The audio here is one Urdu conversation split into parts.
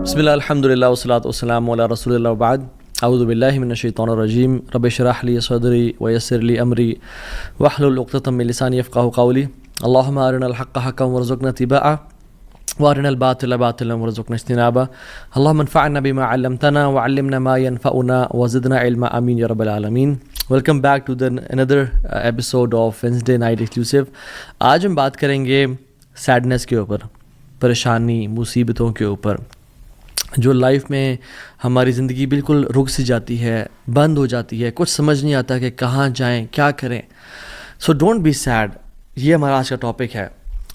بسم اللہ الحمد للہ والصلاۃ والسلام علی رسول اللہ وبعد اعوذ باللہ من الشیطان الرجیم رب اشرح لی صدری ویسر لی امری واحلل عقدۃ من لسانی یفقہوا قولی اللہم ارنا الحق حقا وارزقنا اتباعہ وارنا الباطل باطلا وارزقنا اجتنابہ اللہم انفعنا بما علمتنا وعلمنا ما ينفعنا وزدنا علما آمین یا رب العالمین. Welcome back to another episode of Wednesday Night Exclusive. آج ہم بات کریں گے سیڈنس کے اوپر، پریشانی، مصیبتوں کے اوپر، جو لائف میں ہماری زندگی بالکل رک سی جاتی ہے، بند ہو جاتی ہے، کچھ سمجھ نہیں آتا کہ کہاں جائیں، کیا کریں. سو ڈونٹ بی سیڈ، یہ ہمارا آج کا ٹاپک ہے.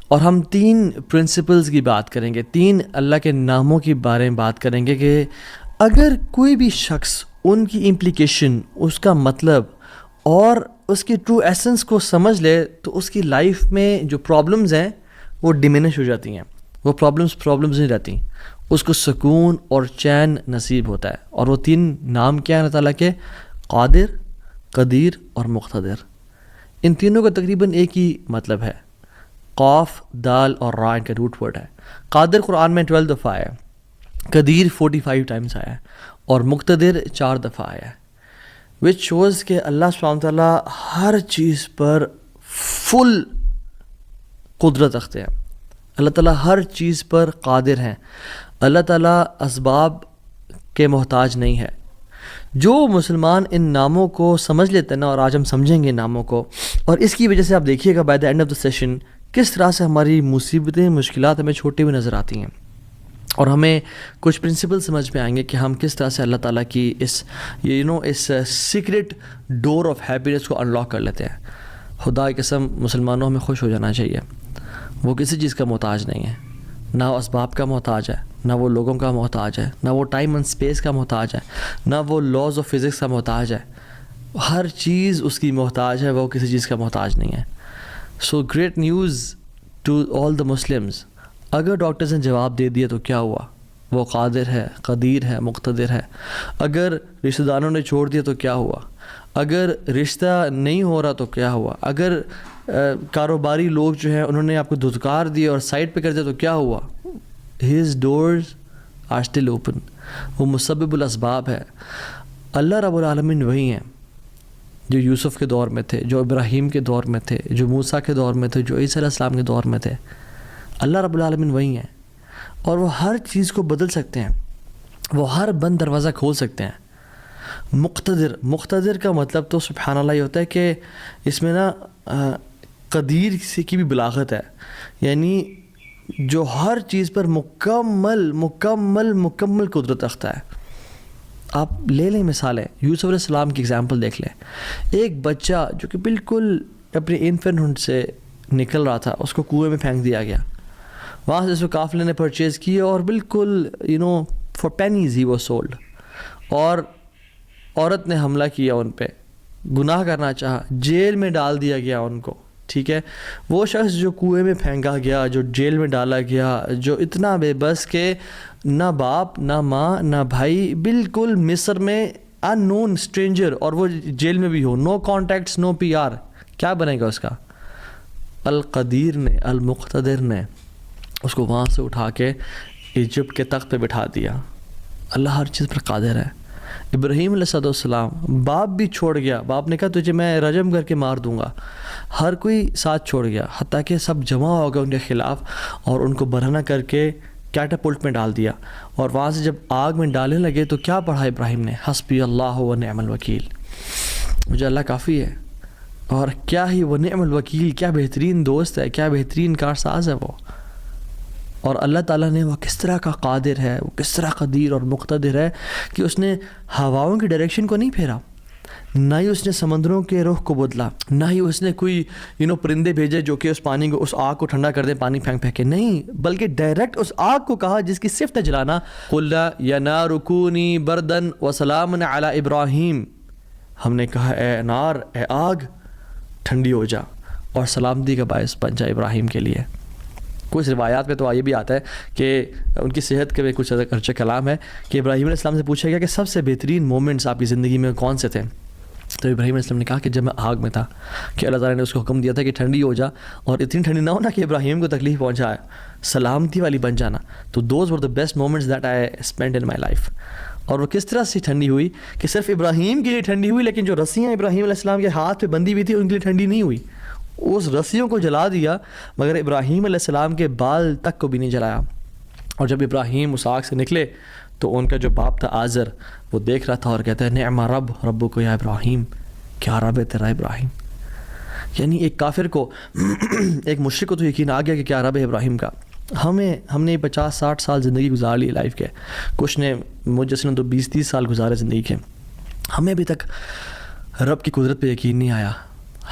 اور ہم 3 پرنسپلز کی بات کریں گے، 3 اللہ کے ناموں کے بارے میں بات کریں گے کہ اگر کوئی بھی شخص ان کی امپلیکیشن، اس کا مطلب اور اس کی ٹرو ایسنس کو سمجھ لے تو اس کی لائف میں جو پرابلمز ہیں وہ ڈیمینش ہو جاتی ہیں. وہ پرابلمز نہیں رہتی، اس کو سکون اور چین نصیب ہوتا ہے. اور وہ 3 نام کیا ہیں اللہ تعالیٰ کے؟ قادر، قدیر اور مقتدر. ان تینوں کا تقریباً ایک ہی مطلب ہے. قاف، دال اور را ان کا روٹ ورڈ ہے. قادر قرآن میں 12 دفعہ آیا ہے، قدیر 45 ٹائمز آیا ہے اور مقتدر 4 دفعہ آیا ہے. وچ شوز کہ اللہ سبحانہ تعالیٰ ہر چیز پر فل قدرت رکھتے ہیں. اللہ تعالیٰ ہر چیز پر قادر ہیں. اللہ تعالیٰ اسباب کے محتاج نہیں ہے. جو مسلمان ان ناموں کو سمجھ لیتے ہیں نا، اور آج ہم سمجھیں گے ناموں کو، اور اس کی وجہ سے آپ دیکھیے گا by the end of the session کس طرح سے ہماری مصیبتیں، مشکلات ہمیں چھوٹی ہوئی نظر آتی ہیں، اور ہمیں کچھ پرنسپل سمجھ میں آئیں گے کہ ہم کس طرح سے اللہ تعالیٰ کی اس سیکرٹ ڈور آف ہیپینس کو انلاک کر لیتے ہیں. خدا کی قسم مسلمانوں ہمیں خوش ہو جانا چاہیے. وہ کسی چیز کا محتاج نہیں ہے، نہ وہ اسباب کا محتاج ہے، نہ وہ لوگوں کا محتاج ہے، نہ وہ ٹائم اینڈ اسپیس کا محتاج ہے، نہ وہ لاز آف فزکس کا محتاج ہے. ہر چیز اس کی محتاج ہے، وہ کسی چیز کا محتاج نہیں ہے. So great news to all the Muslims. اگر ڈاکٹرز نے جواب دے دیا تو کیا ہوا؟ وہ قادر ہے، قدیر ہے، مقتدر ہے. اگر رشتہ داروں نے چھوڑ دیا تو کیا ہوا؟ اگر رشتہ نہیں ہو رہا تو کیا ہوا؟ اگر کاروباری لوگ جو ہیں انہوں نے آپ کو دھتکار دیا اور سائڈ پہ کر دیا تو کیا ہوا؟ His doors are still open. وہ مسبب الاسباب ہے. اللہ رب العالمین وہی ہیں جو یوسف کے دور میں تھے، جو ابراہیم کے دور میں تھے، جو موسیٰ کے دور میں تھے، جو عیسیٰ علیہ السلام کے دور میں تھے. اللہ رب العالمین وہی ہیں، اور وہ ہر چیز کو بدل سکتے ہیں، وہ ہر بند دروازہ کھول سکتے ہیں. مقتدر کا مطلب تو سبحان اللہ یہ ہوتا ہے کہ اس میں نا قدیر کی بھی بلاغت ہے، یعنی جو ہر چیز پر مکمل قدرت رکھتا ہے. آپ لے لیں مثالیں، یوسف علیہ السلام کی اگزامپل دیکھ لیں. ایک بچہ جو کہ بالکل اپنے انفینٹ سے نکل رہا تھا، اس کو کنویں میں پھینک دیا گیا. وہاں سے اس کو قافلے نے پرچیز کیا اور بالکل for pennies he was sold. اور عورت نے حملہ کیا ان پہ، گناہ کرنا چاہا، جیل میں ڈال دیا گیا ان کو. ٹھیک ہے، وہ شخص جو کنویں میں پھینکا گیا، جو جیل میں ڈالا گیا، جو اتنا بے بس کہ نہ باپ، نہ ماں، نہ بھائی، بالکل مصر میں ان نون اسٹرینجر، اور وہ جیل میں بھی ہو، نو کانٹیکٹس، نو پی آر، کیا بنے گا اس کا؟ القدیر نے، المقتدر نے اس کو وہاں سے اٹھا کے ایجپٹ کے تخت پہ بٹھا دیا. اللہ ہر چیز پر قادر ہے. ابراہیم علیہ السلام، باپ بھی چھوڑ گیا، باپ نے کہا تجھے میں رجم کر کے مار دوں گا. ہر کوئی ساتھ چھوڑ گیا، حتیٰ کہ سب جمع ہو گئے ان کے خلاف اور ان کو برہنہ کر کے کیٹاپلٹ میں ڈال دیا. اور وہاں سے جب آگ میں ڈالنے لگے تو کیا پڑھا ابراہیم نے؟ حسبی اللہ و نعم الوکیل. مجھے اللہ کافی ہے. اور کیا ہی وہ نعم الوکیل، کیا بہترین دوست ہے، کیا بہترین کارساز ہے وہ. اور اللہ تعالیٰ نے وہ کس طرح کا قادر ہے، وہ کس طرح قدیر اور مقتدر ہے کہ اس نے ہواؤں کی ڈائریکشن کو نہیں پھیرا، نہ ہی اس نے سمندروں کے رخ کو بدلا، نہ ہی اس نے کوئی پرندے بھیجے جو کہ اس پانی کو، اس آگ کو ٹھنڈا کر دیں پانی پھینک کے. نہیں، بلکہ ڈائریکٹ اس آگ کو کہا جس کی صفت ہے جلانا، قُلْ يَا نَارُ كُونِي بَرْدًا وَسَلَامًا عَلَىٰ إِبْرَاهِيمَ. ہم نے کہا اے نار، اے آگ ٹھنڈی ہو جا اور سلامتی کا باعث بن جا ابراہیم کے لیے. کچھ روایات میں تو یہ بھی آتا ہے کہ ان کی صحت کے کچھ ارچہ کلام ہے کہ ابراہیم علیہ السلام سے پوچھا گیا کہ سب سے بہترین مومنٹس آپ کی زندگی میں کون سے تھے؟ تو ابراہیم علیہ السلام نے کہا کہ جب میں آگ میں تھا کہ اللہ تعالیٰ نے اس کو حکم دیا تھا کہ ٹھنڈی ہو جا، اور اتنی ٹھنڈی نہ ہونا کہ ابراہیم کو تکلیف پہنچائے، سلامتی والی بن جانا. تو those were the best moments that I spend in my life. اور وہ کس طرح سے ٹھنڈی ہوئی کہ صرف ابراہیم کے لیے ٹھنڈی ہوئی، لیکن جو رسیاں ابراہیم علیہ السلام کے ہاتھ پہ بندھی ہوئی تھی ان کے لیے ٹھنڈی نہیں ہوئی. اس رسیوں کو جلا دیا مگر ابراہیم علیہ السلام کے بال تک کو بھی نہیں جلایا. اور جب ابراہیم اس آگ سے نکلے تو ان کا جو باپ تھا آزر وہ دیکھ رہا تھا اور کہتا ہے نعم رب ربک یا ابراہیم، کیا رب ہے تیرا ابراہیم. یعنی ایک کافر کو ایک مشرک کو تو یقین آ گیا کہ کیا رب ہے ابراہیم کا. ہم نے 50-60 سال زندگی گزار لی لائف کے، کچھ نے مجھ جیسے نے تو 20-30 سال گزارے زندگی کے. ہمیں ابھی تک رب کی قدرت پہ یقین نہیں آیا.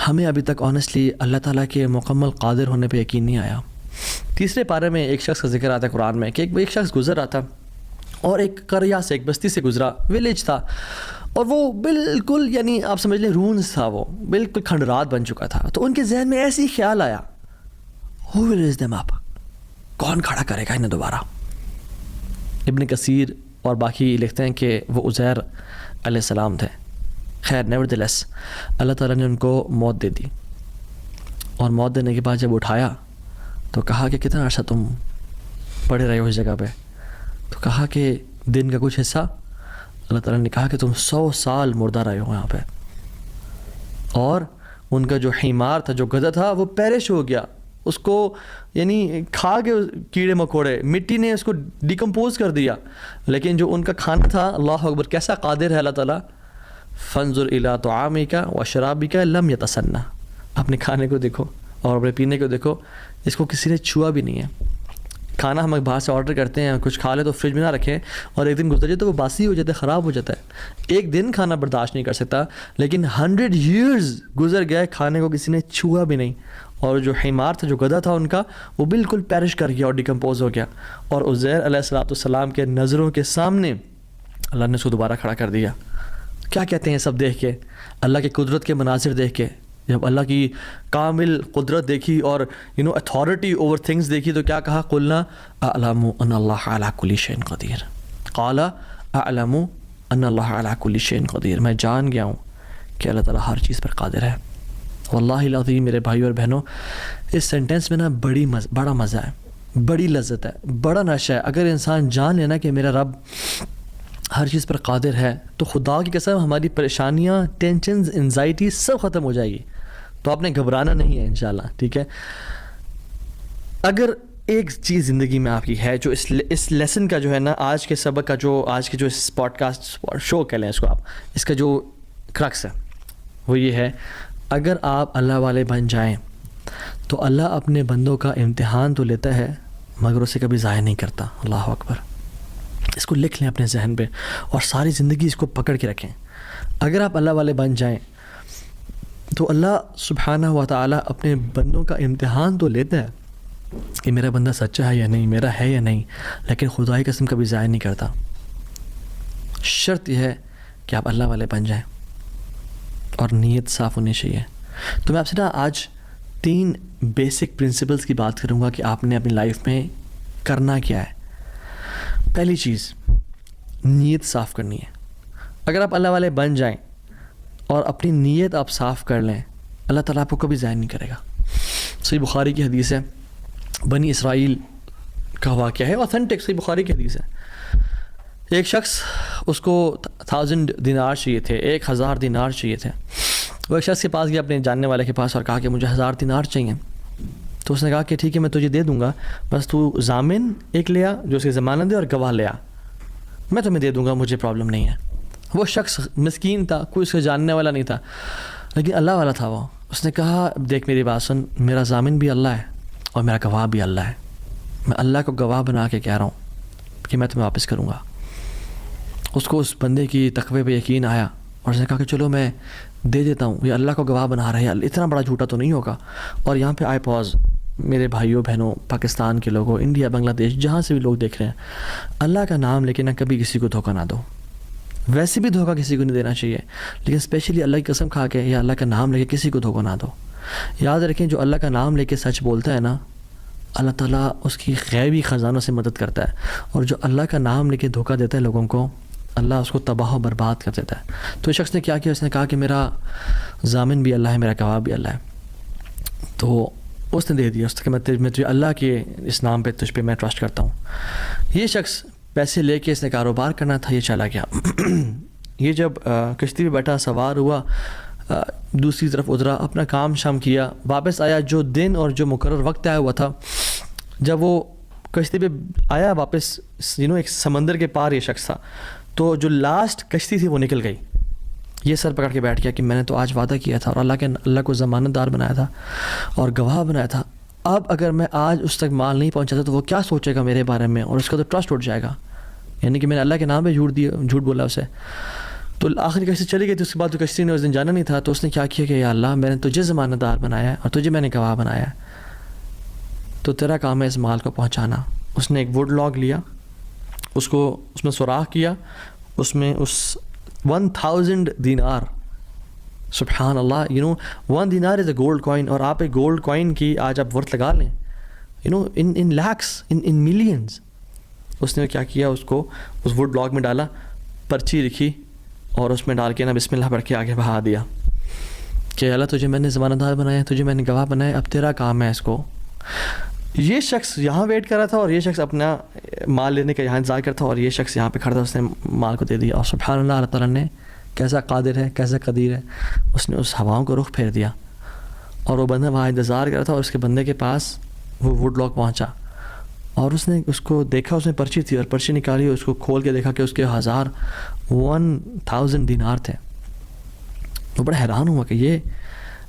ہمیں ابھی تک آنیسٹلی اللہ تعالیٰ کے مکمل قادر ہونے پہ یقین نہیں آیا. تیسرے پارے میں ایک شخص کا ذکر آتا ہے قرآن میں کہ ایک شخص گزر رہا تھا اور ایک قریہ سے، ایک بستی سے گزرا، ولیج تھا، اور وہ بالکل یعنی آپ سمجھ لیں رونز تھا، وہ بالکل کھنڈرات بن چکا تھا. تو ان کے ذہن میں ایسے ہی خیال آیا ہو ول ریز دیم اپ، کون کھڑا کرے گا انہیں دوبارہ. ابن کثیر اور باقی لکھتے ہیں کہ وہ عزیر علیہ السلام تھے. خیر نیورتھلیس اللہ تعالیٰ نے ان کو موت دے دی، اور موت دینے کے بعد جب اٹھایا تو کہا کہ کتنا عرصہ تم پڑے رہے ہو اس جگہ پہ. تو کہا کہ دن کا کچھ حصہ. اللہ تعالیٰ نے کہا کہ تم 100 سال مردہ رہے ہو یہاں پہ. اور ان کا جو حمار تھا، جو گدھا تھا، وہ پیرش ہو گیا. اس کو یعنی کھا کے کیڑے مکوڑے، مٹی نے اس کو ڈیکمپوز کر دیا. لیکن جو ان کا کھانا تھا، اللہ اکبر کیسا قادر ہے اللہ تعالیٰ. فانظر الی طعامک و شرابک لم یتسنہ، اپنے کھانے کو دیکھو اور اپنے پینے کو دیکھو، اس کو کسی نے چھوا بھی نہیں ہے. کھانا ہم باہر سے آرڈر کرتے ہیں، کچھ کھا لیں تو فریج میں نہ رکھیں، اور ایک دن گزر جائے تو وہ باسی ہو جاتا ہے، خراب ہو جاتا ہے. ایک دن کھانا برداشت نہیں کر سکتا، لیکن 100 years گزر گئے، کھانے کو کسی نے چھوا بھی نہیں. اور جو حمار تھا، جو گدھا تھا ان کا، وہ بالکل پیرش کر گیا اور ڈیکمپوز ہو گیا. اور عزیر علیہ السلام کے نظروں کے سامنے اللہ نے اس کو دوبارہ کھڑا کر دیا. کیا کہتے ہیں سب دیکھ کے، اللہ کی قدرت کے مناظر دیکھ کے، جب اللہ کی کامل قدرت دیکھی اور اتھارٹی اوور تھنگس دیکھی تو کیا کہا؟ قلنا اعلم ان اللہ علی کل شیء قدیر. قال اعلم ان اللہ علی کل شیء قدیر، میں جان گیا ہوں کہ اللہ تعالیٰ ہر چیز پر قادر ہے. واللہ العظیم میرے بھائیو اور بہنوں، اس سینٹینس میں نا بڑا مزہ ہے، بڑی لذت ہے، بڑا نشہ ہے. اگر انسان جان لینا کہ میرا رب ہر چیز پر قادر ہے تو خدا کی قسم ہماری پریشانیاں، ٹینشنز، انزائٹی سب ختم ہو جائے گی. تو آپ نے گھبرانا نہیں ہے انشاءاللہ، ٹھیک ہے. اگر ایک چیز زندگی میں آپ کی ہے جو اس لیسن کا جو ہے نا، آج کے سبق کا آج کے جو اس پوڈ کاسٹ شو کہہ لیں اس کو آپ، اس کا جو کرکس ہے وہ یہ ہے، اگر آپ اللہ والے بن جائیں تو اللہ اپنے بندوں کا امتحان تو لیتا ہے مگر اسے کبھی ضائع نہیں کرتا. اللہ اکبر. اس کو لکھ لیں اپنے ذہن پہ اور ساری زندگی اس کو پکڑ کے رکھیں. اگر آپ اللہ والے بن جائیں تو اللہ سبحانہ و تعالیٰ اپنے بندوں کا امتحان تو لیتا ہے کہ میرا بندہ سچا ہے یا نہیں، میرا ہے یا نہیں، لیکن خدائی قسم کبھی ضائع نہیں کرتا. شرط یہ ہے کہ آپ اللہ والے بن جائیں اور نیت صاف ہونی چاہیے. تو میں آپ سے نا آج 3 بیسک پرنسپلز کی بات کروں گا کہ آپ نے اپنی لائف میں کرنا کیا ہے. پہلی چیز، نیت صاف کرنی ہے. اگر آپ اللہ والے بن جائیں اور اپنی نیت آپ صاف کر لیں، اللہ تعالیٰ آپ کو کبھی ضائع نہیں کرے گا. صحیح بخاری کی حدیث ہے، بنی اسرائیل کا واقعہ ہے، اوتھینٹک صحیح بخاری کی حدیث ہے. ایک شخص، اس کو 1000 دینار چاہیے تھے، 1000 دینار چاہیے تھے. وہ ایک شخص کے پاس گیا، اپنے جاننے والے کے پاس، اور کہا کہ مجھے 1000 دینار چاہیے. تو اس نے کہا کہ ٹھیک ہے میں تجھے دے دوں گا، بس تو ضامن ایک لیا جو اس کی ضمانت دے، اور گواہ لیا، میں تمہیں دے دوں گا، مجھے پرابلم نہیں ہے. وہ شخص مسکین تھا، کوئی اس کو جاننے والا نہیں تھا، لیکن اللہ والا تھا وہ. اس نے کہا دیکھ میری بات سن، میرا ضامن بھی اللہ ہے اور میرا گواہ بھی اللہ ہے، میں اللہ کو گواہ بنا کے کہہ رہا ہوں کہ میں تمہیں واپس کروں گا. اس کو اس بندے کی تقوی پہ یقین آیا اور اس نے کہا کہ چلو میں دے دیتا ہوں، یہ اللہ کو گواہ بنا رہے ہیں، اتنا بڑا جھوٹا تو نہیں ہوگا. اور یہاں پہ آئے پاز، میرے بھائیوں بہنوں، پاکستان کے لوگوں، انڈیا، بنگلہ دیش، جہاں سے بھی لوگ دیکھ رہے ہیں، اللہ کا نام لے کے نہ کبھی کسی کو دھوکہ نہ دو. ویسے بھی دھوکہ کسی کو نہیں دینا چاہیے، لیکن اسپیشلی اللہ کی قسم کھا کے یا اللہ کا نام لے کے کسی کو دھوکہ نہ دو. یاد رکھیں جو اللہ کا نام لے کے سچ بولتا ہے نا، اللہ تعالیٰ اس کی غیبی خزانوں سے مدد کرتا ہے. اور جو اللہ کا نام لے کے دھوکہ دیتا ہے لوگوں کو، اللہ اس کو تباہ و برباد کر دیتا ہے. تو اس شخص نے کیا کیا, اس نے کہا کہ میرا ضامن بھی اللہ ہے, میرا گواہ بھی اللہ ہے. تو اس نے دے دیا, اس نے کہ میں تجھے اللہ کے اس نام پہ تجھ پہ میں ٹرسٹ کرتا ہوں. یہ شخص پیسے لے کے اس نے کاروبار کرنا تھا, یہ چلا گیا. یہ جب کشتی پہ بیٹھا, سوار ہوا, دوسری طرف اترا, اپنا کام شام کیا, واپس آیا. جو دن اور جو مقرر وقت آیا ہوا تھا, جب وہ کشتی پہ آیا واپس, ایک سمندر کے پار یہ شخص تھا, تو جو لاسٹ کشتی تھی وہ نکل گئی. یہ سر پکڑ کے بیٹھ گیا کہ میں نے تو آج وعدہ کیا تھا اور اللہ کو ضمانت دار بنایا تھا اور گواہ بنایا تھا. اب اگر میں آج اس تک مال نہیں پہنچاتا تو وہ کیا سوچے گا میرے بارے میں, اور اس کا تو ٹرسٹ اٹھ جائے گا, یعنی کہ میں نے اللہ کے نام پہ جھوٹ بولا اسے. تو آخری کشتی چلی گئی تھی. اس کے بعد تو کشتی نے اس دن جانا نہیں تھا, تو اس نے کیا کیا کہ یا اللہ میں نے تجھے ضمانت دار بنایا ہے اور تجھے میں نے گواہ بنایا ہے, تو تیرا کام ہے اس مال کو پہنچانا. اس نے ایک ووڈ لاگ لیا, اس میں سوراخ کیا, اس میں اس 1000 دینار, سبحان اللہ, 1 دینار از اے گولڈ کوائن, اور آپ ایک گولڈ کوائن کی آج آپ ورتھ لگا لیں, ان لیکس, ان ملینز. اس نے کیا کیا, اس کو اس ووڈ لاگ میں ڈالا, پرچی لکھی اور اس میں ڈال کے نا بسم اللہ پڑھ کے آگے بہا دیا کہ اللہ تجھے میں نے ضمانت دار بنایا, تجھے میں نے گواہ بنایا, اب تیرا کام ہے اس کو. یہ شخص یہاں ویٹ کر رہا تھا اور یہ شخص اپنا مال لینے کا یہاں انتظار کرتا تھا, اور یہ شخص یہاں پہ کھڑا تھا, اس نے مال کو دے دیا. اور سبحان اللہ, اللہ تعالیٰ نے کیسا قادر ہے, کیسا قدیر ہے, اس نے اس ہواؤں کو رخ پھیر دیا, اور وہ بندہ وہاں انتظار کر رہا تھا, اور اس کے بندے کے پاس وہ ووڈ لاگ پہنچا, اور اس نے اس کو دیکھا, اس میں پرچی تھی, اور پرچی نکالی, اس کو کھول کے دیکھا کہ اس کے 1000 دینار تھے. وہ بڑا حیران ہوا کہ یہ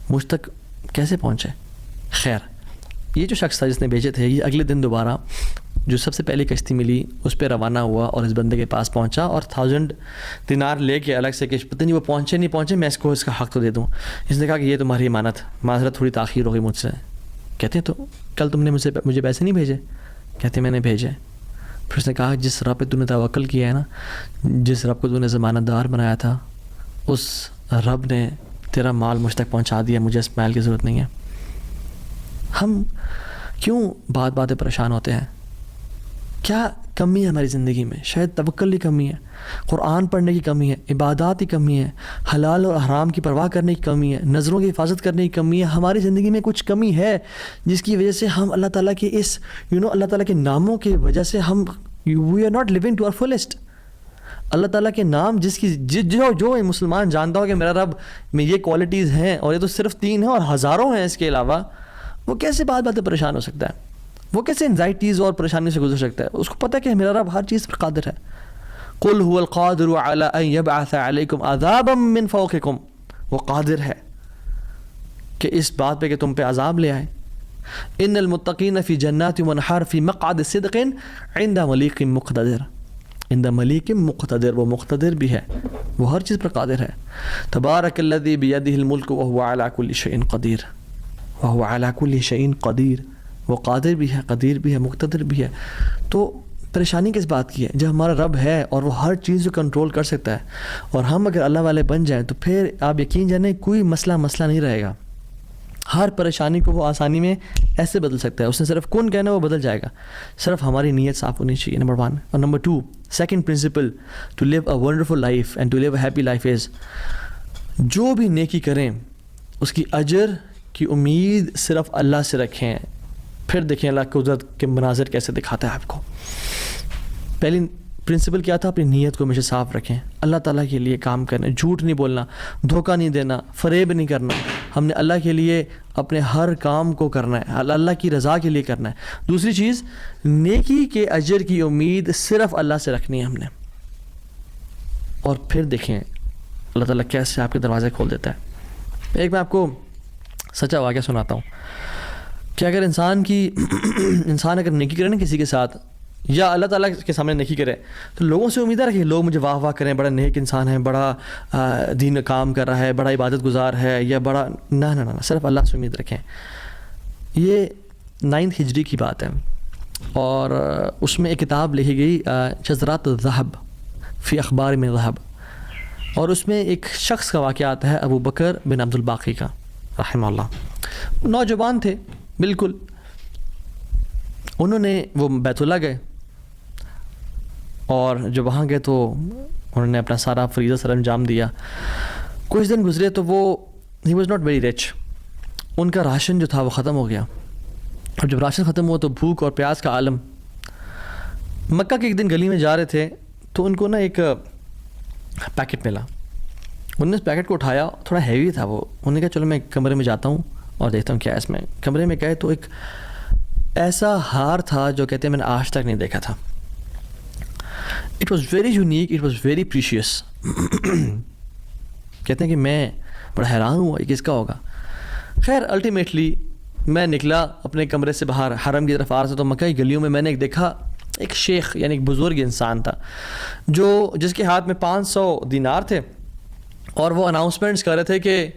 مجھ تک کیسے پہنچے. خیر, یہ جو شخص تھا جس نے بیچے تھے, یہ اگلے دن دوبارہ جو سب سے پہلی کشتی ملی اس پہ روانہ ہوا اور اس بندے کے پاس پہنچا, اور 1000 دینار لے کے الگ سے کہ پتہ نہیں وہ پہنچے میں اس کو اس کا حق تو دے دوں. اس نے کہا کہ یہ تمہاری امانت, معذرت تھوڑی تاخیر ہو گئی مجھ سے. کہتے ہیں تو کل تم نے مجھے پیسے نہیں بھیجے؟ کہتے میں نے بھیجے. پھر اس نے کہا جس رب پہ تو نے توکل کیا ہے نا, جس رب کو تو نے ضمانت دار بنایا تھا, اس رب نے تیرا مال مجھ تک پہنچا دیا, مجھے اس مال کی ضرورت نہیں ہے. ہم کیوں بات پریشان ہوتے ہیں؟ کیا کمی ہے ہماری زندگی میں؟ شاید توکل کی کمی ہے, قرآن پڑھنے کی کمی ہے, عبادات کی کمی ہے, حلال اور حرام کی پرواہ کرنے کی کمی ہے, نظروں کی حفاظت کرنے کی کمی ہے. ہماری زندگی میں کچھ کمی ہے جس کی وجہ سے ہم اللہ تعالیٰ کے اس اللہ تعالیٰ کے ناموں کی وجہ سے ہم we are not living to our fullest. اللہ تعالیٰ کے نام جس کی جو مسلمان جانتا ہو کہ میرا رب میں یہ کوالٹیز ہیں, اور یہ تو صرف 3 ہیں اور ہزاروں ہیں اس کے علاوہ, وہ کیسے بات پریشان ہو سکتا ہے؟ وہ کیسے انزائٹیز اور پریشانی سے گزر سکتا ہے؟ اس کو پتہ ہے کہ میرا رب ہر چیز پر قادر ہے. قل هو القادر على ان يبعث عليكم عذابا من فوقكم, وہ قادر ہے کہ اس بات پہ کہ تم پہ عذاب لے آئے. ان المتقین فی جنات ونہر فی مقعد صدق عند ملیک مقتدر, عند ملیک مقتدر, وہ مقتدر بھی ہے, وہ ہر چیز پر قادر ہے. تبارک الذی بیدہ الملک وهو على كل شیء قدیر, وهو على كل شیء قدیر, وہ قادر بھی ہے, قدیر بھی ہے, مقتدر بھی ہے. تو پریشانی کس بات کی ہے؟ جب ہمارا رب ہے اور وہ ہر چیز کو کنٹرول کر سکتا ہے, اور ہم اگر اللہ والے بن جائیں تو پھر آپ یقین جانیں کوئی مسئلہ نہیں رہے گا. ہر پریشانی کو وہ آسانی میں ایسے بدل سکتا ہے. اس نے صرف کون کہنا وہ بدل جائے گا, صرف ہماری نیت صاف ہونی چاہیے, نمبر 1. اور number 2, second principle to live a wonderful life and to live a happy life is, جو بھی نیکی کریں اس کی اجر کی امید صرف اللہ سے رکھیں. پھر دیکھیں اللہ قدرت کے مناظر کیسے دکھاتا ہے آپ کو. پہلی پرنسپل کیا تھا؟ اپنی نیت کو ہمیشہ صاف رکھیں, اللہ تعالیٰ کے لیے کام کرنا, جھوٹ نہیں بولنا, دھوکہ نہیں دینا, فریب نہیں کرنا. ہم نے اللہ کے لیے اپنے ہر کام کو کرنا ہے, اللہ کی رضا کے لیے کرنا ہے. دوسری چیز, نیکی کے اجر کی امید صرف اللہ سے رکھنی ہے ہم نے. اور پھر دیکھیں اللہ تعالیٰ کیسے آپ کے دروازے کھول دیتا ہے. ایک میں آپ کو سچا واقعہ سناتا ہوں کہ اگر انسان اگر نیکی کرے نا کسی کے ساتھ, یا اللہ تعالیٰ کے سامنے نیکی کرے, تو لوگوں سے امیدیں رکھیں لوگ مجھے واہ کریں, بڑا نیک انسان ہے, بڑا دین کام کر رہا ہے, بڑا عبادت گزار ہے, یا بڑا نہ, صرف اللہ سے امید رکھیں. یہ 9 ہجری کی بات ہے, اور اس میں ایک کتاب لکھی گئی شذرات الذہب فی اخبار من ذہب, اور اس میں ایک شخص کا واقعہ آتا ہے, ابو بکر بن عبد الباقی کا رحمہ اللہ. نوجوان تھے بالکل, انہوں نے وہ بیت اللہ گئے, اور جب وہاں گئے تو انہوں نے اپنا سارا فریضہ سر انجام دیا. کچھ دن گزرے تو وہ he was not very rich. ان کا راشن جو تھا وہ ختم ہو گیا. اور جب راشن ختم ہوا تو بھوک اور پیاس کا عالم. مکہ کے ایک دن گلی میں جا رہے تھے تو ان کو نا ایک پیکٹ ملا. انہوں نے اس پیکٹ کو اٹھایا, تھوڑا ہیوی تھا وہ. انہوں نے کہا چلو میں کمرے میں جاتا ہوں اور دیکھتا ہوں کیا ہے اس میں. کمرے میں گئے تو ایک ایسا ہار تھا جو کہتے ہیں میں نے آج تک نہیں دیکھا تھا. It was very unique, it was very precious. کہتے ہیں کہ میں بڑا حیران ہوا یہ کس کا ہوگا. خیر الٹیمیٹلی میں نکلا اپنے کمرے سے باہر, حرم کی طرف آ رہا تھا تو مکہ کی گلیوں میں میں نے ایک دیکھا ایک شیخ یعنی ایک بزرگ انسان تھا جس کے ہاتھ میں 500 دینار تھے, اور وہ اناؤنسمنٹس کر رہے تھے کہ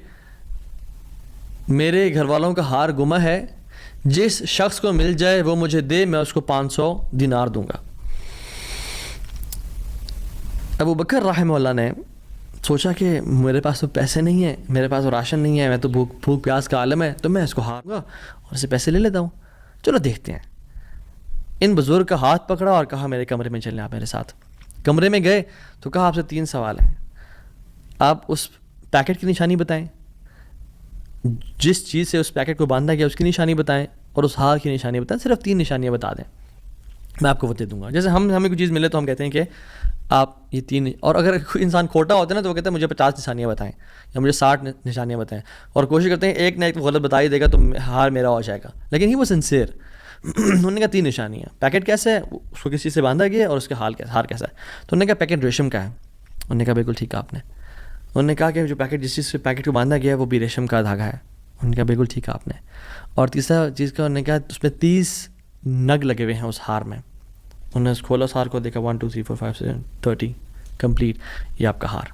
میرے گھر والوں کا ہار گما ہے, جس شخص کو مل جائے وہ مجھے دے, میں اس کو 500 دینار دوں گا. ابو بکر رحمہ اللہ نے سوچا کہ میرے پاس تو پیسے نہیں ہیں, میرے پاس تو راشن نہیں ہے, میں تو بھوک پیاس کا عالم ہے, تو میں اس کو ہار گا اور اسے پیسے لے لیتا ہوں. چلو دیکھتے ہیں. ان بزرگ کا ہاتھ پکڑا اور کہا میرے کمرے میں چلیں آپ میرے ساتھ. کمرے میں گئے تو کہا آپ سے 3 سوال ہیں. آپ اس پیکٹ کی نشانی بتائیں, جس چیز سے اس پیکٹ کو باندھا گیا اس کی نشانی بتائیں, اور اس ہار کی نشانی بتائیں. صرف 3 نشانیاں بتا دیں, میں آپ کو وہ دے دوں گا. جیسے ہمیں کوئی چیز ملے تو ہم کہتے ہیں کہ آپ یہ 3, اور اگر کوئی انسان کھوٹا ہوتا ہے نا تو وہ کہتے ہیں مجھے 50 نشانیاں بتائیں یا مجھے 60 نشانیاں بتائیں, اور کوشش کرتے ہیں ایک نہ ایک غلط بتا ہی دے گا تو ہار میرا ہو جائے گا. لیکن ہی وہ سنسیئر. انہوں نے کہا 3 نشانیاں. پیکٹ کیسے ہے, اس کو کس چیز سے باندھا گیا, اور اس کا ہار کیسا ہے. تو انہوں نے کہا پیکٹ ریشم کا ہے. انہوں نے کہا بالکل ٹھیک ہے آپ نے. انہوں نے کہا کہ جو پیکٹ جس چیز سے پیکٹ کو باندھا گیا ہے وہ بھی ریشم کا دھاگا ہے. انہوں نے کہا بالکل ٹھیک ہے آپ نے. اور تیسرا چیز کا انہوں نے کہا اس میں 30 نگ لگے ہوئے ہیں اس ہار میں. انہوں نے کھولا اس ہار کو, دیکھا 1 2 3 4 5 6 30 کمپلیٹ, یہ آپ کا ہار.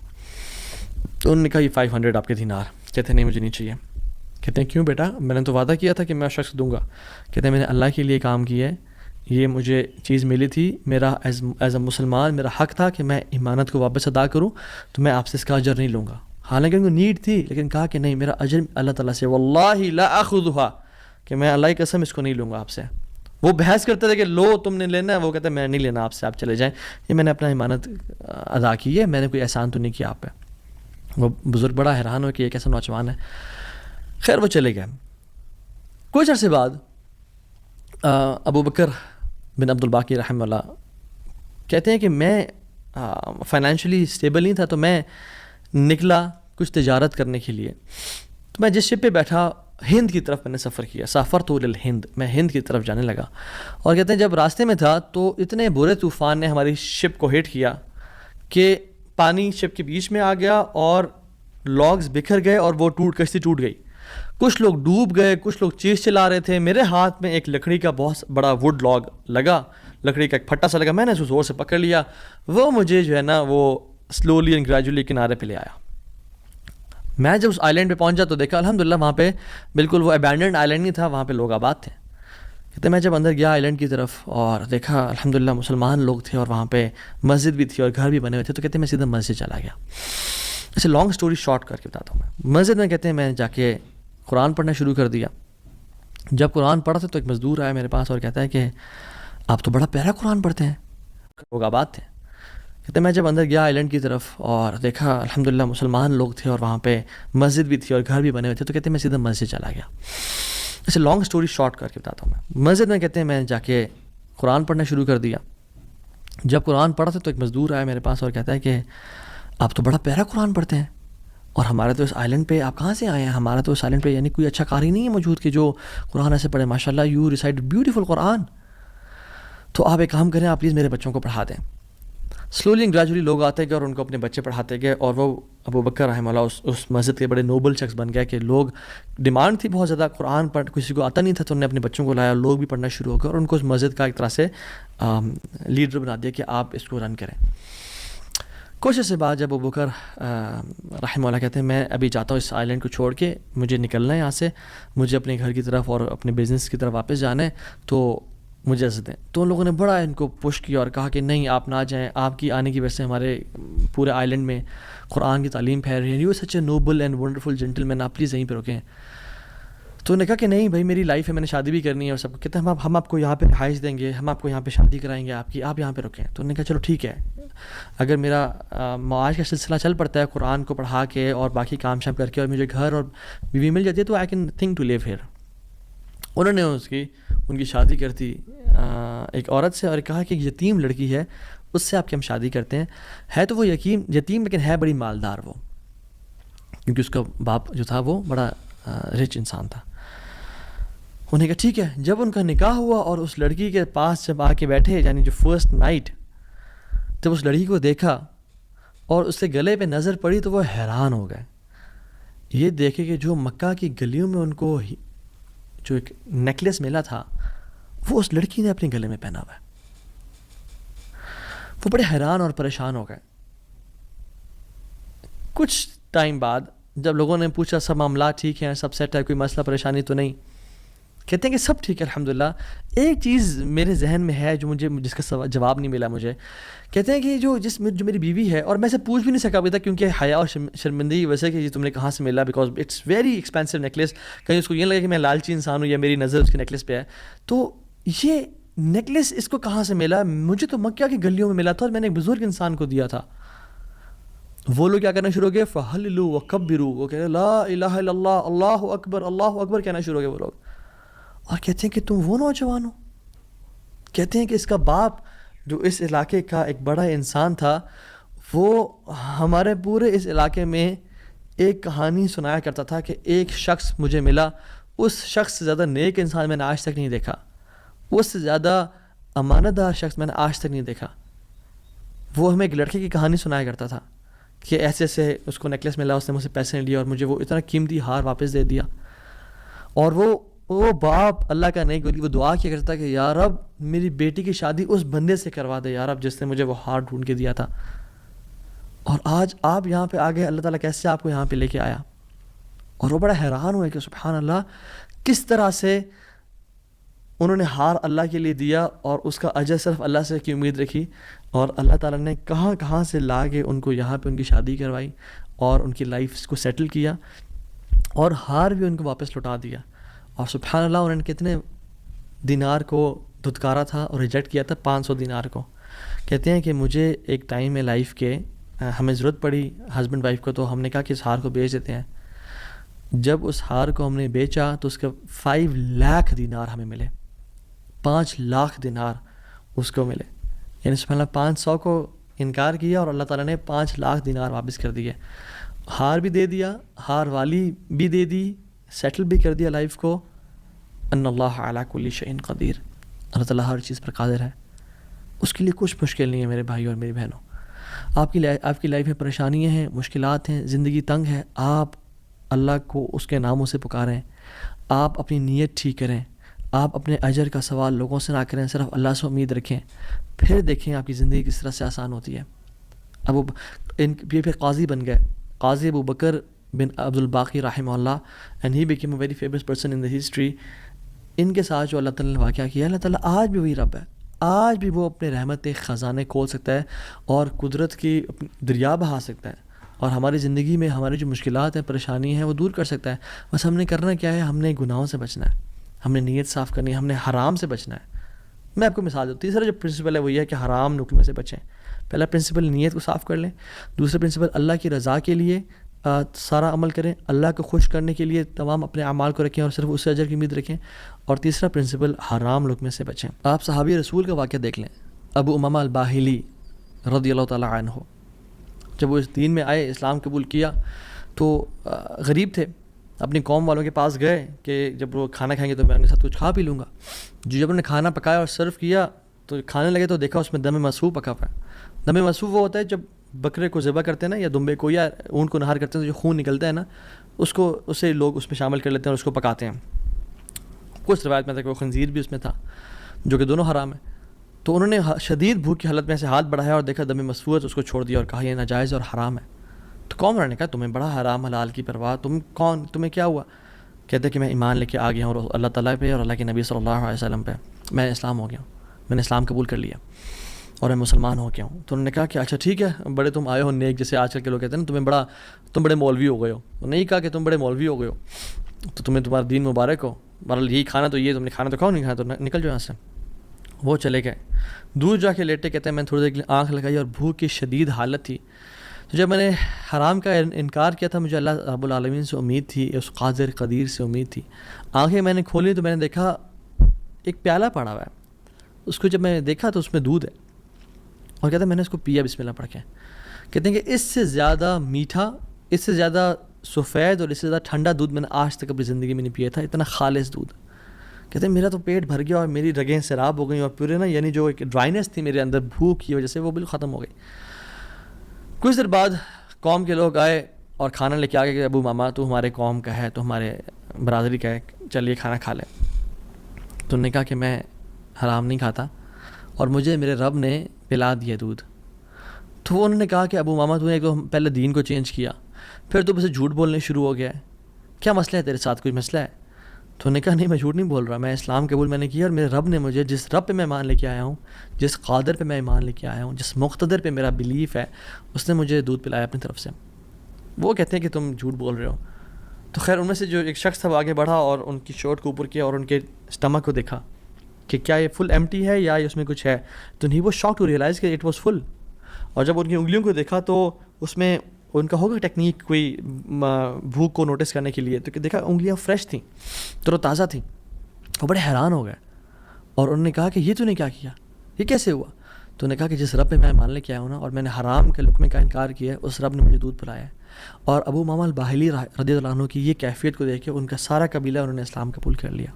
تو انہوں نے کہا یہ 500 آپ کے دینار. کہتے ہیں نہیں مجھے نہیں چاہیے. کہتے ہیں کیوں بیٹا, میں نے تو وعدہ کیا تھا کہ میں شخص دوں گا. کہتے ہیں میں نے اللہ کے لیے کام کیا ہے, یہ مجھے چیز ملی تھی, میرا ایز اے مسلمان میرا حق تھا کہ میں امانت کو واپس ادا کروں, تو میں آپ سے اس کا اجر نہیں لوں گا. حالانکہ ان کو نیڈ تھی, لیکن کہا کہ نہیں میرا اجر اللہ تعالیٰ سے, واللہ لا اخذھا, کہ میں اللہ کی قسم اس کو نہیں لوں گا آپ سے. وہ بحث کرتے تھے کہ لو تم نے لینا ہے, وہ کہتے ہیں میں نہیں لینا آپ سے, آپ چلے جائیں, یہ میں نے اپنا امانت ادا کی ہے, میں نے کوئی احسان تو نہیں کیا آپ پہ. وہ بزرگ بڑا حیران ہو کہ یہ کیسا نوجوان ہے. خیر وہ چلے گئے. کچھ عرصے بعد ابو بکر بن عبد الباقی رحمہ اللہ کہتے ہیں کہ میں فائنینشلی اسٹیبل نہیں تھا, تو میں نکلا کچھ تجارت کرنے کے لیے. تو میں جس شپ پہ بیٹھا ہند کی طرف میں نے سفر کیا. سافرت الہند, میں ہند کی طرف جانے لگا. اور کہتے ہیں جب راستے میں تھا تو اتنے برے طوفان نے ہماری شپ کو ہٹ کیا کہ پانی شپ کے بیچ میں آ گیا اور لاگز بکھر گئے اور وہ کشتی ٹوٹ گئی. کچھ لوگ ڈوب گئے, کچھ لوگ چیز چلا رہے تھے. میرے ہاتھ میں ایک لکڑی کا بہت بڑا ووڈ لاگ لگا, لکڑی کا ایک پھٹا سا لگا, میں نے اس کو زور سے پکڑ لیا. وہ مجھے جو ہے نا وہ سلولی اینڈ گریجولی کنارے پہ لے آیا. میں جب اس آئی لینڈ پہ پہنچا تو دیکھا الحمدللہ وہاں پہ بالکل وہ ابینڈنڈ آئی لینڈ نہیں تھا, وہاں پہ لوگ آباد تھے. کہتے میں جب اندر گیا آئی لینڈ کی طرف اور دیکھا الحمدللہ مسلمان لوگ تھے, اور وہاں پہ مسجد بھی تھی اور گھر بھی بنے ہوئے تھے. تو کہتے ہیں میں سیدھا مسجد چلا گیا. اسے لانگ اسٹوری شارٹ کر کے بتاتا ہوں. میں مسجد میں کہتے ہیں میں جا کے قرآن پڑھنا شروع کر دیا. جب قرآن پڑھا تھا تو ایک مزدور آیا میرے پاس اور کہتا ہے کہ آپ تو بڑا پیارا قرآن پڑھتے ہیں. لوگ آباد تھے. کہتے میں جب اندر گیا آئی لینڈ کی طرف اور دیکھا الحمدللہ مسلمان لوگ تھے اور وہاں پہ مسجد بھی تھی اور گھر بھی بنے ہوئے تھے. تو کہتے ہیں میں سیدھا مسجد چلا گیا. اسے لانگ اسٹوری شارٹ کر کے بتاتا ہوں. میں مسجد میں کہتے ہیں میں جا کے قرآن پڑھنا شروع کر دیا. جب قرآن پڑھا تھا تو ایک مزدور آیا میرے پاس اور کہتا ہے کہ آپ تو بڑا پیارا قرآن پڑھتے ہیں, اور ہمارے تو اس آئی لینڈ پہ آپ کہاں سے آئے ہیں؟ ہمارا تو اس آئی لینڈ پہ یعنی کوئی اچھا قاری نہیں ہے موجود کہ جو قرآن ایسے پڑھے. ماشاء اللہ یو ریسائٹ بیوٹیفل قرآن. تو آپ ایک کام کریں, آپ پلیز میرے بچوں کو پڑھا دیں. سلولی اینڈ گریجولی لوگ آتے گئے اور ان کو اپنے بچے پڑھاتے گئے, اور وہ ابو بکر رحمہ اللہ اس مسجد کے بڑے نوبل شخص بن گیا کہ لوگ ڈیمانڈ تھی بہت زیادہ, قرآن پڑھ کسی کو آتا نہیں تھا, تو انہوں نے اپنے بچوں کو لایا, لوگ بھی پڑھنا شروع ہو گئے, اور ان کو اس مسجد کا ایک طرح سے لیڈر بنا دیا کہ آپ اس کو رن کریں. کچھ عرصے بعد جب ابو بکر رحمہ اللہ کہتے ہیں میں ابھی چاہتا ہوں اس آئی لینڈ کو چھوڑ کے مجھے نکلنا ہے یہاں سے, مجھے اپنے گھر کی طرف اور اپنے بزنس کی طرف واپس جانا ہے, تو مجھے اجازت دیں. تو ان لوگوں نے بڑا ان کو پش کیا اور کہا کہ نہیں آپ نہ جائیں, آپ کی آنے کی وجہ سے ہمارے پورے آئی لینڈ میں قرآن کی تعلیم پھیل رہی ہے, you such a noble and wonderful gentleman, آپ پلیز یہیں پہ رکیں. تو انہوں نے کہا کہ نہیں بھائی میری لائف ہے, میں نے شادی بھی کرنی ہے اور سب کو. کہتے ہیں ہم آپ کو یہاں پہ رہائش دیں گے, ہم آپ کو یہاں پہ شادی کرائیں گے آپ کی, آپ یہاں پہ رکیں. تو انہوں نے کہا چلو ٹھیک ہے, اگر میرا معاش کا سلسلہ چل پڑتا ہے قرآن کو پڑھا کے اور باقی کام شام کر کے اور مجھے گھر اور بیوی مل جاتی ہے تو I can think to live here. انہوں نے ان کی شادی کر دی ایک عورت سے اور کہا کہ ایک یتیم لڑکی ہے اس سے آپ کی ہم شادی کرتے ہیں. ہے تو وہ یتیم لیکن ہے بڑی مالدار وہ, کیونکہ اس کا باپ جو تھا وہ بڑا رچ انسان تھا. انہوں نے کہا ٹھیک ہے. جب ان کا نکاح ہوا اور اس لڑکی کے پاس جب آ کے بیٹھے, یعنی جو فرسٹ نائٹ, جب اس لڑکی کو دیکھا اور اس کے گلے پہ نظر پڑی تو وہ حیران ہو گئے. یہ دیکھے کہ جو مکہ کی گلیوں میں ان کو جو ایک نیکلیس ملا تھا وہ اس لڑکی نے اپنے گلے میں پہنا ہوا ہے. وہ بڑے حیران اور پریشان ہو گئے. کچھ ٹائم بعد جب لوگوں نے پوچھا سب معاملات ٹھیک ہیں, سب سیٹ ہے, کوئی مسئلہ پریشانی تو نہیں, کہتے ہیں کہ سب ٹھیک ہے الحمدللہ. ایک چیز میرے ذہن میں ہے جو جس کا جواب نہیں ملا مجھے. کہتے ہیں کہ جو میری بیوی ہے, اور میں سے پوچھ بھی نہیں سکا ابھی تک کیونکہ حیا اور شرمندگی ویسے کہ تم نے کہاں سے ملا, because it's very expensive necklace. کہیں اس کو یہ لگے کہ میں لالچی انسان ہوں یا میری نظر اس کے نیکلیس پہ ہے. تو یہ نیکلیس اس کو کہاں سے ملا؟ مجھے تو مکہ کی گلیوں میں ملا تھا اور میں نے ایک بزرگ انسان کو دیا تھا. وہ لوگ کیا کرنا شروع ہو گئے, فہللوا وکبروا, وہ کہہ رہے لا الہ الا اللہ, اللہ اکبر کہنا شروع ہو گئے وہ لوگ. اور کہتے ہیں کہ تم وہ نوجوان ہو. کہتے ہیں کہ اس کا باپ جو اس علاقے کا ایک بڑا انسان تھا وہ ہمارے پورے اس علاقے میں ایک کہانی سنایا کرتا تھا کہ ایک شخص مجھے ملا, اس شخص سے زیادہ نیک انسان میں نے آج تک نہیں دیکھا, اس سے زیادہ امانت دار شخص میں نے آج تک نہیں دیکھا. وہ ہمیں ایک لڑکے کی کہانی سنایا کرتا تھا کہ ایسے ایسے اس کو نیکلیس ملا, اس نے مجھ سے پیسے نہیں لیے اور مجھے وہ اتنا قیمتی ہار واپس دے دیا. اور وہ باپ اللہ کا نہیں گولی, وہ دعا کیا کرتا کہ یا رب میری بیٹی کی شادی اس بندے سے کروا دے یا رب جس نے مجھے وہ ہار ڈھونڈ کے دیا تھا. اور آج آپ یہاں پہ آ گئے, اللہ تعالیٰ کیسے آپ کو یہاں پہ لے کے آیا. اور وہ بڑا حیران ہوئے کہ سبحان اللہ, کس طرح سے انہوں نے ہار اللہ کے لیے دیا اور اس کا اجر صرف اللہ سے کی امید رکھی, اور اللہ تعالیٰ نے کہاں سے لا کے ان کو یہاں پہ ان کی شادی کروائی اور ان کی لائف کو سیٹل کیا اور ہار بھی ان کو واپس لوٹا دیا. اور سبحان اللہ انہوں نے کتنے دینار کو دھتکارا تھا اور ریجیکٹ کیا تھا, 500 دینار کو. کہتے ہیں کہ مجھے ایک ٹائم میں لائف کے ہمیں ضرورت پڑی ہسبینڈ وائف کو, تو ہم نے کہا کہ اس ہار کو بیچ دیتے ہیں. جب اس ہار کو ہم نے بیچا تو اس کا 5 لاکھ دینار ہمیں ملے, 5 لاکھ دینار اس کو ملے. یعنی سبحان اللہ 500 کو انکار کیا اور اللہ تعالیٰ نے 5 لاکھ دینار واپس کر دیے. ہار بھی دے دیا, ہار والی بھی دے دی, سیٹل بھی کر دیا لائف کو. ان اللہ علی کل شیء قدیر, اللہ تعالیٰ ہر چیز پر قادر ہے, اس کے لیے کچھ مشکل نہیں ہے میرے بھائی اور میری بہنوں. آپ کی لائف میں پریشانیاں ہیں, مشکلات ہیں, زندگی تنگ ہے, آپ اللہ کو اس کے ناموں سے پکاریں, آپ اپنی نیت ٹھیک کریں, آپ اپنے اجر کا سوال لوگوں سے نہ کریں, صرف اللہ سے امید رکھیں, پھر دیکھیں آپ کی زندگی کس طرح سے آسان ہوتی ہے. اب یہ پھر قاضی بن گئے, قاضی ابو بکر بن عبد الباقی رحمہ اللہ, and he became a very famous person in the history. ان کے ساتھ جو اللہ تعالیٰ نے واقعہ کیا, اللہ تعالیٰ آج بھی وہی رب ہے, آج بھی وہ اپنے رحمت کے خزانے کھول سکتا ہے اور قدرت کی دریا بہا سکتا ہے, اور ہماری زندگی میں ہماری جو مشکلات ہیں, پریشانی ہیں, وہ دور کر سکتا ہے. بس ہم نے کرنا کیا ہے, ہم نے گناہوں سے بچنا ہے, ہم نے نیت صاف کرنی ہے, ہم نے حرام سے بچنا ہے. میں آپ کو مثال دوں, تیسرا جو پرنسپل ہے وہ یہ ہے کہ حرام نکلنے سے بچیں. پہلا پرنسپل نیت کو صاف کر لیں, دوسرا پرنسپل اللہ کی رضا کے لیے سارا عمل کریں, اللہ کو خوش کرنے کے لیے تمام اپنے اعمال کو رکھیں اور صرف اس سے اجر کی امید رکھیں, اور تیسرا پرنسپل حرام لقمے سے بچیں. آپ صحابی رسول کا واقعہ دیکھ لیں, ابو امامہ الباہلی رضی اللہ تعالیٰ عنہ, جب وہ اس دین میں آئے, اسلام قبول کیا, تو غریب تھے, اپنی قوم والوں کے پاس گئے کہ جب وہ کھانا کھائیں گے تو میں ان کے ساتھ کچھ کھا پی لوں گا. جب انہوں نے کھانا پکایا اور سرو کیا تو کھانے لگے تو دیکھا اس میں دم مسفوح پکا ہوا ہے. دم مسفوح وہ ہوتا ہے جب بکرے کو ذبح کرتے ہیں نا, یا دمبے کو یا اونٹ کو نہار کرتے ہیں, تو جو خون نکلتا ہے نا, اسے لوگ اس میں شامل کر لیتے ہیں اور اس کو پکاتے ہیں. کچھ روایت میں تھا کہ وہ خنزیر بھی اس میں تھا, جو کہ دونوں حرام ہیں. تو انہوں نے شدید بھوک کی حالت میں سے ہاتھ بڑھایا اور دیکھا دم مسفوح ہے تو اس کو چھوڑ دیا اور کہا یہ ناجائز اور حرام ہے. تو قوم والوں نے کہا تمہیں بڑا حرام حلال کی پرواہ, تمہیں کیا ہوا؟ کہتے کہ میں ایمان لے کے آ گیا ہوں اور اللہ تعالیٰ پہ اور اللہ کے نبی صلی اللہ علیہ وسلم پہ, میں اسلام ہو گیا ہوں, میں نے اسلام قبول کر لیا اور میں مسلمان ہو گیا ہوں. تو انہوں نے کہا کہ اچھا ٹھیک ہے, بڑے تم آئے ہو نیک, جیسے آج کل کے لوگ کہتے ہیں نا تم بڑے مولوی ہو گئے ہو. نہیں کہا کہ تم بڑے مولوی ہو گئے ہو, تو تمہیں تمہارا دین مبارک ہو, بہرحال یہی کھانا تو یہ, تم نے کھانا تو کھاؤ, نہیں کھانا تو نکل جاؤ یہاں سے. وہ چلے گئے. دور جا کے لیٹے، کہتے ہیں میں نے تھوڑی دیر کے لیے آنکھ لگائی اور بھوک کی شدید حالت تھی. تو جب میں نے حرام کا انکار کیا تھا، مجھے اللہ رب العالمین سے امید تھی، اس قادر قدیر سے امید تھی. آنکھیں میں نے کھولی تو میں نے دیکھا ایک پیالہ پڑا ہوا ہے. اس کو جب میں نے دیکھا تو اس میں دودھ ہے، اور کہتے ہیں میں نے اس کو پیا بسم اللہ پڑھ کے. کہتے ہیں کہ اس سے زیادہ میٹھا، اس سے زیادہ سفید اور اس سے زیادہ ٹھنڈا دودھ میں نے آج تک اپنی زندگی میں نہیں پیا تھا، اتنا خالص دودھ. کہتے ہیں میرا تو پیٹ بھر گیا اور میری رگیں سیراب ہو گئیں، اور پورے نا یعنی جو ایک ڈرائنیس تھی میرے اندر بھوک کی وجہ سے، وہ بالکل ختم ہو گئی. کچھ دیر بعد قوم کے لوگ آئے اور کھانا لے کے آ گئے کہ ابو ماما تو ہمارے قوم کا ہے، تو ہمارے برادری کا ہے، چلیے کھانا کھا لیں. تو انہوں نے کہا کہ میں حرام نہیں کھاتا اور مجھے میرے رب نے پلا دیا دودھ. تو انہوں نے کہا کہ ابو ماما تو نے تو پہلے دین کو چینج کیا، پھر تو بس جھوٹ بولنے شروع ہو گیا ہے، کیا مسئلہ ہے تیرے ساتھ، کوئی مسئلہ ہے؟ تو انہوں نے کہا نہیں میں جھوٹ نہیں بول رہا، میں اسلام قبول میں نے کیا، اور میرے رب نے مجھے جس رب پہ میں ایمان لے کے آیا ہوں، جس قادر پہ میں ایمان لے کے آیا ہوں، جس مقتدر پہ میرا بلیف ہے، اس نے مجھے دودھ پلایا اپنی طرف سے. وہ کہتے ہیں کہ تم جھوٹ بول رہے ہو. تو خیر ان میں سے جو ایک شخص تھا وہ آگے بڑھا اور ان کی شرٹ کو اوپر کیا اور ان کے اسٹمک کو دیکھا کہ کیا یہ فل ایمٹی ہے یا اس میں کچھ ہے. تو نہیں، وہ شاک ٹو ریئلائز کہ اٹ واز فل. اور جب ان کی انگلیوں کو دیکھا تو اس میں ان کا ہوگا ٹیکنیک کوئی بھوک کو نوٹس کرنے کے لیے، تو کہ دیکھا انگلیاں فریش تھیں، تر و تازہ تھیں. وہ بڑے حیران ہو گئے اور انہوں نے کہا کہ یہ تو نے کیا کیا، یہ کیسے ہوا؟ تو انہوں نے کہا کہ جس رب پہ میں مان لے کے آیا ہوں نا، اور میں نے حرام کے لقمے کا انکار کیا ہے، اس رب نے مجھے دودھ پلایا ہے. اور ابو ماما الباہلی رضی اللہ عنہ کی یہ کیفیت کو دیکھ کے ان کا سارا قبیلہ انہوں نے اسلام قبول کر لیا.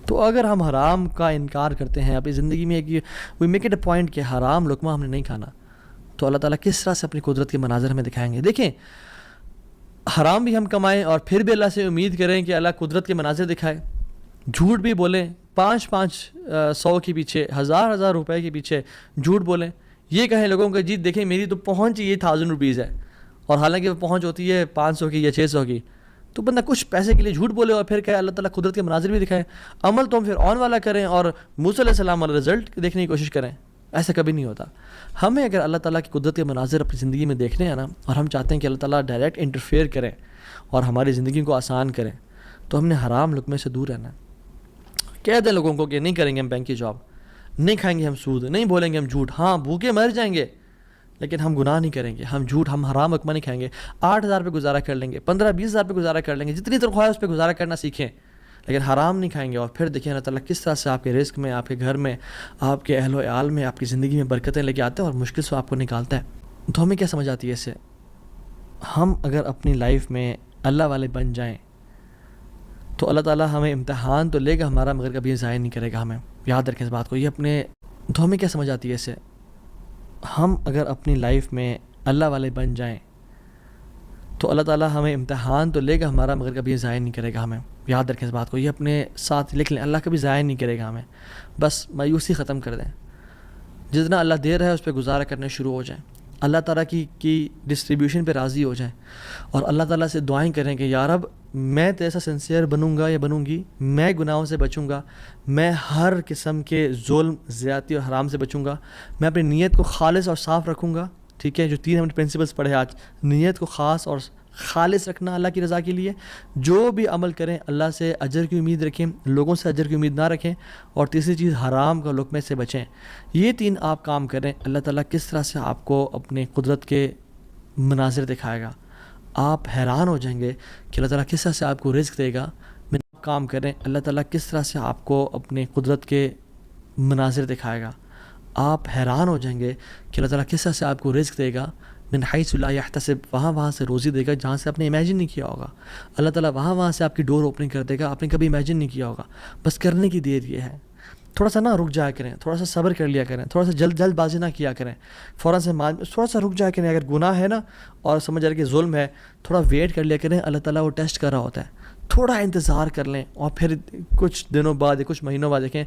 تو اگر ہم حرام کا انکار کرتے ہیں اپنی زندگی میں، کہ we make it a point کہ حرام لقمہ ہم نے نہیں کھانا، تو اللہ تعالیٰ کس طرح سے اپنی قدرت کے مناظر ہمیں دکھائیں گے. دیکھیں، حرام بھی ہم کمائیں اور پھر بھی اللہ سے امید کریں کہ اللہ قدرت کے مناظر دکھائے، جھوٹ بھی بولیں، 500 کے پیچھے، 1000 روپے کے پیچھے جھوٹ بولیں، یہ کہیں لوگوں کو جی دیکھیں میری تو پہنچ یہ 1000 روپیز ہے، اور حالانکہ وہ پہنچ ہوتی ہے 500 کی یا 600 کی. تو بندہ کچھ پیسے کے لیے جھوٹ بولے اور پھر کہے اللہ تعالیٰ قدرت کے مناظر بھی دکھائے. عمل تو ہم پھر آن والا کریں اور موسیٰ علیہ السلام والا رزلٹ دیکھنے کی کوشش کریں. ایسا کبھی نہیں ہوتا. ہمیں اگر اللہ تعالیٰ کی قدرت کے مناظر اپنی زندگی میں دیکھنے ہیں نا، اور ہم چاہتے ہیں کہ اللہ تعالیٰ ڈائریکٹ انٹرفیئر کریں اور ہماری زندگی کو آسان کریں، تو ہم نے حرام لقمے سے دور رہنا ہے. کہہ دیں لوگوں کو کہ نہیں کریں گے ہم بینک کی جاب، نہیں کھائیں گے ہم سود، نہیں بولیں گے ہم جھوٹ، ہاں بھوکے مر جائیں گے لیکن ہم گناہ نہیں کریں گے، ہم جھوٹ، ہم حرام لقمہ نہیں کھائیں گے. 8000 پہ گزارا کر لیں گے، 15-20 ہزار پہ گزارا کر لیں گے، جتنی تنخواہ ہے اس پہ گزارا کرنا سیکھیں، لیکن حرام نہیں کھائیں گے. اور پھر دیکھیں اللہ تعالیٰ کس طرح سے آپ کے رزق میں، آپ کے گھر میں، آپ کے اہل و عیال میں، آپ کی زندگی میں برکتیں لے کے آتا ہے اور مشکل سے آپ کو نکالتا ہے. تو ہمیں کیا سمجھ آتی ہے اس سے؟ ہم اگر اپنی لائف میں اللہ والے بن جائیں تو اللہ تعالیٰ ہمیں امتحان تو لے گا ہمارا، مگر کبھی ضائع نہیں کرے گا. ہمیں یاد رکھیں اس بات کو. یہ اپنے تو ہمیں کیا سمجھ آتی ہے اس سے؟ ہم اگر اپنی لائف میں اللہ والے بن جائیں تو اللہ تعالیٰ ہمیں امتحان تو لے گا ہمارا، مگر کبھی ضائع نہیں کرے گا. ہمیں یاد رکھیں اس بات کو. یہ اپنے ساتھ لکھ لیں، اللہ کبھی ضائع نہیں کرے گا ہمیں. بس مایوسی ختم کر دیں، جتنا اللہ دے رہا ہے اس پہ گزارا کرنے شروع ہو جائیں، اللہ تعالیٰ کی ڈسٹریبیوشن پہ راضی ہو جائیں، اور اللہ تعالیٰ سے دعائیں کریں کہ یا رب میں تو ایسا سنسیئر بنوں گا یا بنوں گی، میں گناہوں سے بچوں گا، میں ہر قسم کے ظلم، زیادتی اور حرام سے بچوں گا، میں اپنی نیت کو خالص اور صاف رکھوں گا. ٹھیک ہے، جو 3 ہم نے پرنسپلس پڑھے آج، نیت کو خاص اور خالص رکھنا اللہ کی رضا کے لیے، جو بھی عمل کریں اللہ سے اجر کی امید رکھیں، لوگوں سے اجر کی امید نہ رکھیں، اور تیسری چیز حرام کا لقمے سے بچیں. یہ 3 آپ کام کریں، اللہ تعالیٰ کس طرح سے آپ کو اپنے قدرت کے مناظر دکھائے گا. آپ حیران ہو جائیں گے کہ اللہ تعالیٰ کس طرح سے آپ کو رزق دے گا. کام کریں، اللہ تعالیٰ کس طرح سے آپ کو اپنے قدرت کے مناظر دکھائے گا. آپ حیران ہو جائیں گے کہ اللہ تعالیٰ کس طرح سے آپ کو رزق دے گا. من حیث لا یحتسب، وہاں سے روزی دے گا جہاں سے آپ نے امیجن نہیں کیا ہوگا. اللہ تعالیٰ وہاں سے آپ کی ڈور اوپننگ کر دے گا، آپ نے کبھی امیجن نہیں کیا ہوگا. بس کرنے کی دیر یہ ہے، تھوڑا سا رک جایا کریں، تھوڑا سا صبر کر لیا کریں، تھوڑا سا جلد بازی نہ کیا کریں، فوراً سے تھوڑا سا رک جایا کریں. اگر گناہ ہے نا اور سمجھ آ رہا کہ ظلم ہے، تھوڑا ویٹ کر لیا کریں. اللہ تعالیٰ وہ ٹیسٹ کر رہا ہوتا ہے، تھوڑا انتظار کر لیں، اور پھر کچھ دنوں بعد یا کچھ مہینوں بعد دیکھیں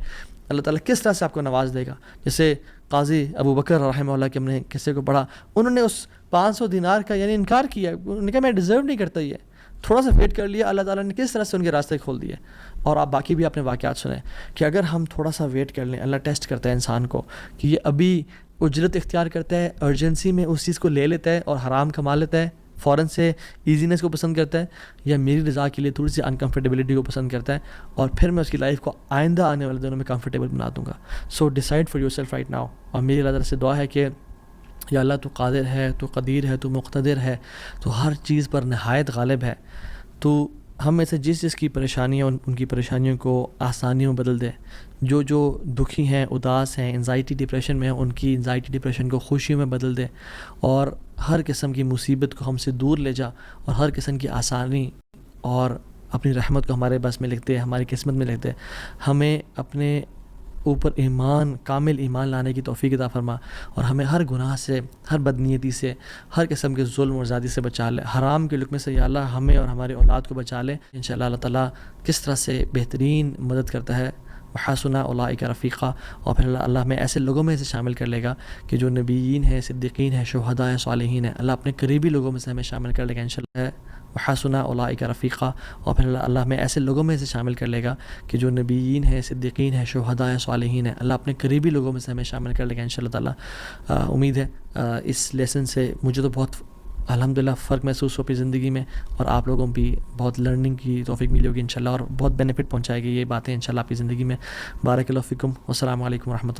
اللہ تعالیٰ کس طرح سے آپ کو نواز دے گا. جیسے قاضی ابو بکر رحمہ اللہ کے ہم نے قصے کو پڑھا، انہوں نے اس 500 دینار کا یعنی انکار کیا، انہوں نے کہا میں ڈیزرو نہیں کرتا یہ، تھوڑا سا ویٹ کر لیا، اللہ تعالیٰ نے کس طرح سے ان کے راستے کھول دیے. اور آپ باقی بھی اپنے واقعات سنیں کہ اگر ہم تھوڑا سا ویٹ کر لیں، اللہ ٹیسٹ کرتا ہے انسان کو کہ یہ ابھی اجرت اختیار کرتا ہے، ارجنسی میں اس چیز کو لے لیتا ہے اور حرام کما لیتا ہے، فوراً سے ایزینس کو پسند کرتا ہے یا میری رضا کے لیے تھوڑی سی انکمفرٹیبلٹی کو پسند کرتا ہے, اور پھر میں اس کی لائف کو آئندہ آنے والے دنوں میں کمفرٹیبل بنا دوں گا. So decide for yourself right now. اور میری اللہ تعالیٰ سے دعا ہے کہ یا اللہ تو قادر ہے, تو قدیر ہے, تو مقتدر ہے, تو ہر چیز پر نہایت غالب ہے, تو ہم میں سے جس جس کی پریشانیاں ان کی پریشانیوں کو آسانیوں بدل دے. جو دکھی ہیں, اداس ہیں, انزائٹی ڈپریشن میں ہیں, ان کی انزائٹی ڈپریشن کو خوشیوں میں بدل دے, اور ہر قسم کی مصیبت کو ہم سے دور لے جا, اور ہر قسم کی آسانی اور اپنی رحمت کو ہمارے بس میں لکھ دے, ہماری قسمت میں لکھ دے. ہمیں اپنے اوپر ایمان, کامل ایمان لانے کی توفیق عطا فرما, اور ہمیں ہر گناہ سے, ہر بدنیتی سے, ہر قسم کے ظلم اور زیادتی سے بچا لے. حرام کے لقمے سے یا اللہ ہمیں اور ہمارے اولاد کو بچا لے. انشاءاللہ اللہ تعالیٰ کس طرح سے بہترین مدد کرتا ہے. وحسن اولئک رفیقا, اور پھر اللہ ہمیں ایسے لوگوں میں سے شامل کر لے گا کہ جو نبیین ہیں, صدیقین ہیں, شہداء ہیں, صالحین ہیں. اللہ اپنے قریبی لوگوں میں سے ہمیں شامل کر لے گا انشاءاللہ. وحسن اولئک رفیقا, اور پھر اللہ ہمیں ایسے لوگوں میں سے شامل کر لے گا کہ جو نبیین ہیں, صدیقین ہیں, شہداء ہیں, صالحین ہیں. اللہ اپنے قریبی لوگوں میں سے ہمیں شامل کر لے گا انشاءاللہ تعالیٰ. امید ہے اس لیسن سے مجھے تو بہت الحمدللہ فرق محسوس ہو اپنی زندگی میں, اور آپ لوگوں بھی بہت لرننگ کی توفیق ملی ہوگی انشاءاللہ, اور بہت بینیفٹ پہنچائے گی یہ باتیں انشاءاللہ آپ کی زندگی میں. بارک اللہ فیکم. والسلام علیکم ورحمۃ اللہ.